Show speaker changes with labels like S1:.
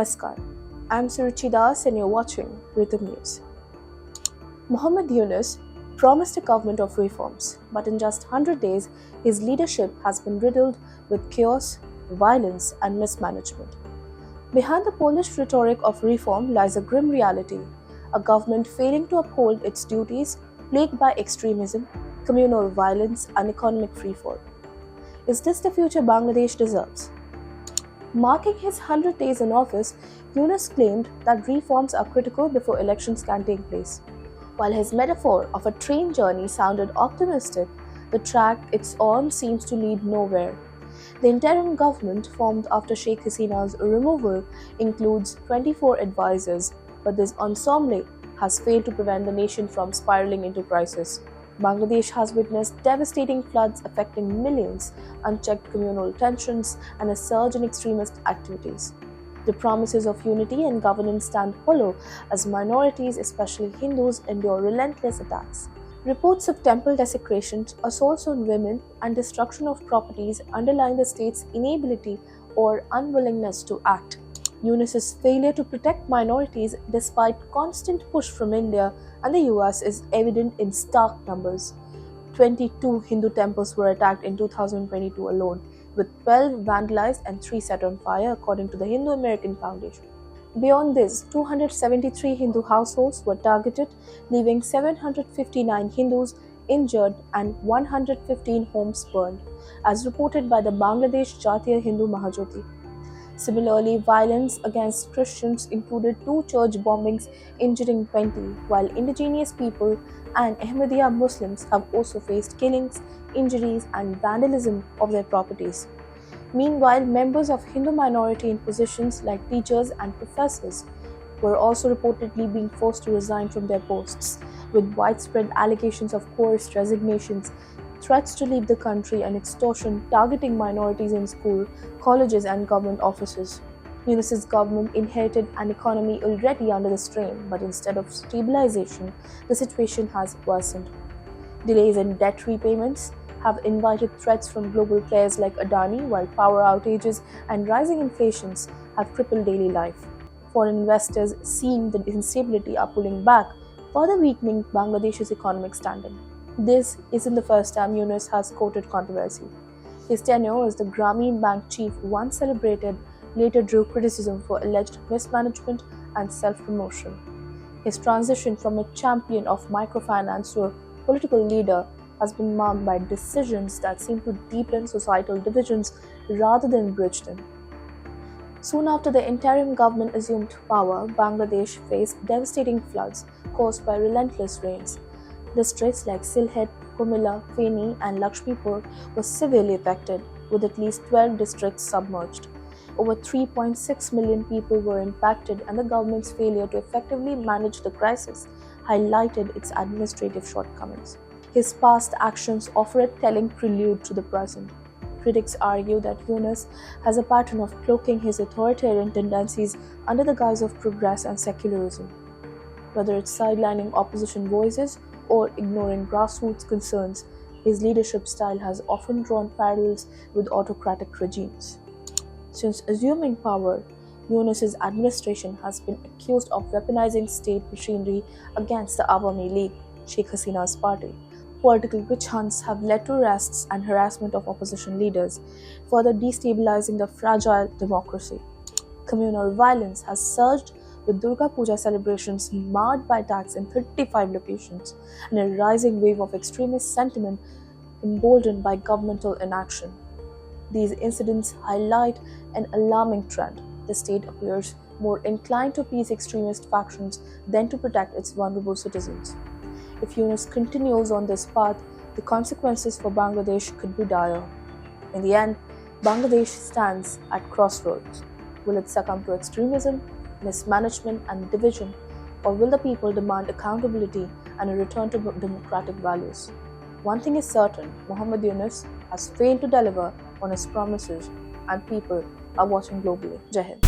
S1: Namaskar, I'm Suruchi Das and you're watching Ritam News. Muhammad Yunus promised a government of reforms, but in just 100 days, his leadership has been riddled with chaos, violence, and mismanagement. Behind the Polish rhetoric of reform lies a grim reality: a government failing to uphold its duties, plagued by extremism, communal violence, and economic freefall. Is this the future Bangladesh deserves? Marking his 100 days in office, Yunus claimed that reforms are critical before elections can take place. While his metaphor of a train journey sounded optimistic, the track it's on seems to lead nowhere. The interim government, formed after Sheikh Hasina's removal, includes 24 advisors, but this ensemble has failed to prevent the nation from spiraling into crisis. Bangladesh has witnessed devastating floods affecting millions, unchecked communal tensions, and a surge in extremist activities. The promises of unity and governance stand hollow as minorities, especially Hindus, endure relentless attacks. Reports of temple desecrations, assaults on women, and destruction of properties underline the state's inability or unwillingness to act. Yunus's failure to protect minorities despite constant push from India and the US is evident in stark numbers. 22 Hindu temples were attacked in 2022 alone, with 12 vandalized and 3 set on fire, according to the Hindu American Foundation. Beyond this, 273 Hindu households were targeted, leaving 759 Hindus injured and 115 homes burned, as reported by the Bangladesh Jatiya Hindu Mahajyoti. Similarly, violence against Christians included 2 church bombings injuring 20, while indigenous people and Ahmadiyya Muslims have also faced killings, injuries, and vandalism of their properties. Meanwhile, members of Hindu minority in positions like teachers and professors were also reportedly being forced to resign from their posts, with widespread allegations of coerced resignations, threats to leave the country, and extortion targeting minorities in school, colleges, and government offices. Yunus's government inherited an economy already under the strain, but instead of stabilization, the situation has worsened. Delays in debt repayments have invited threats from global players like Adani, while power outages and rising inflations have crippled daily life. Foreign investors seeing the instability are pulling back, further weakening Bangladesh's economic standing. This isn't the first time Yunus has courted controversy. His tenure as the Grameen Bank chief, once celebrated, later drew criticism for alleged mismanagement and self-promotion. His transition from a champion of microfinance to a political leader has been marked by decisions that seem to deepen societal divisions rather than bridge them. Soon after the interim government assumed power, Bangladesh faced devastating floods caused by relentless rains. Districts like Sylhet, Communal, Feni, and Lakshmipur were severely affected, with at least 12 districts submerged. Over 3.6 million people were impacted, and the government's failure to effectively manage the crisis highlighted its administrative shortcomings. His past actions offer a telling prelude to the present. Critics argue that Yunus has a pattern of cloaking his authoritarian tendencies under the guise of progress and secularism. Whether it's sidelining opposition voices or ignoring grassroots concerns, his leadership style has often drawn parallels with autocratic regimes. Since assuming power, Yunus's administration has been accused of weaponizing state machinery against the Awami League, Sheikh Hasina's party. Political witch hunts have led to arrests and harassment of opposition leaders, further destabilizing the fragile democracy. Communal violence has surged, with Durga Puja celebrations marred by attacks in 35 locations, and a rising wave of extremist sentiment emboldened by governmental inaction. These incidents highlight an alarming trend. The state appears more inclined to appease extremist factions than to protect its vulnerable citizens. If Yunus continues on this path, the consequences for Bangladesh could be dire. In the end, Bangladesh stands at crossroads. Will it succumb to extremism, mismanagement, and division, or will the people demand accountability and a return to democratic values? One thing is certain: Muhammad Yunus has failed to deliver on his promises, and people are watching globally. Jai Hind.